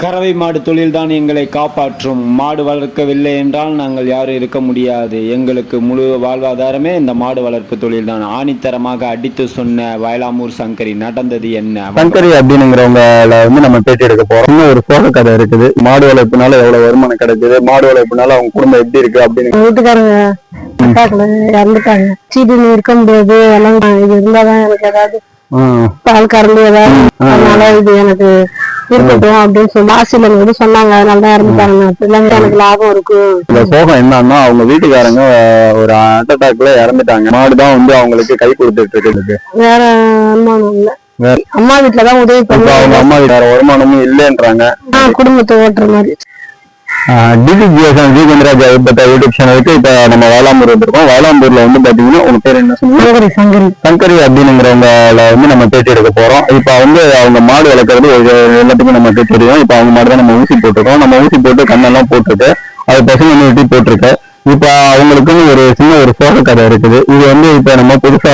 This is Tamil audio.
கறவை மாடு தொழில்தான் எங்களை காப்பாற்றும். மாடு வளர்க்கவில்லை என்றால் நாங்கள் யாரும் இருக்க முடியாது. எங்களுக்கு முழு வாழ்வாதாரமே இந்த மாடு வளர்ப்பு தொழில்தான். ஆணித்தரமாக அடித்து சொன்ன வயலாமூர் சங்கரி. நடந்தது என்ன? சங்கரி அப்படிங்கிறவங்கள நம்ம பேட்டி எடுக்க போறோம். ஒரு சோக கதை இருக்குது. மாடு வளர்ப்புனால எவ்வளவு வருமானம் கிடைக்குது, மாடு வளர்ப்புனால அவங்க குடும்பம் எப்படி இருக்கு அப்படின்னு. வீட்டுக்காரங்க இறந்துட்டாங்க. சீட்டு இருக்க முடியாது. எல்லாம் இது இருந்தாதான் எனக்கு ஏதாவது பால் கறந்து ஏதாவது, அதனால இது எனக்கு இருக்கட்டும் அப்படின்னு சொல்லி ஆசிரியர் வந்து சொன்னாங்க. அதனாலதான் இறந்துட்டாங்க. அப்படிலாம் எனக்கு லாபம் இருக்கு. இந்த சோகம் என்னன்னா, அவங்க வீட்டுக்காரங்க ஒரு ஹார்ட் அட்டாக்ல இறந்துட்டாங்க. மாடுதான் வந்து அவங்களுக்கு கை கொடுத்துட்டு இருக்கு. வேற வருமானம் இல்ல. அம்மா வீட்டுலதான் உதவி பண்ணி அவங்க அம்மா வீட்டு வேற வருமானமும் இல்லைன்றாங்க. குடும்பத்தை ஓட்டுற மாதிரி. யூடியூப் சேனலுக்கு இப்ப நம்ம வயலாம்பூர் வந்திருக்கோம். வயலாம்பூர்ல வந்து பாத்தீங்கன்னா உங்க பேர் என்ன சொன்னீங்க? சங்கரி அப்படிங்கிறவங்கள வந்து நம்ம பேட்டி எடுக்க போறோம். இப்ப வந்து அவங்க மாடு வளர்க்கறது எல்லாத்துக்கும் நமக்கு தெரியும். இப்ப அவங்க மாடு தான் நம்ம ஊசி போட்டுருக்கோம். நம்ம ஊசி போட்டு கண்ணெல்லாம் போட்டுட்டு அது பசங்க வெட்டி போட்டிருக்கு. இப்ப அவங்களுக்குன்னு ஒரு சின்ன ஒரு சோக கதை இருக்குது. இது வந்து இப்ப நம்ம புதுசா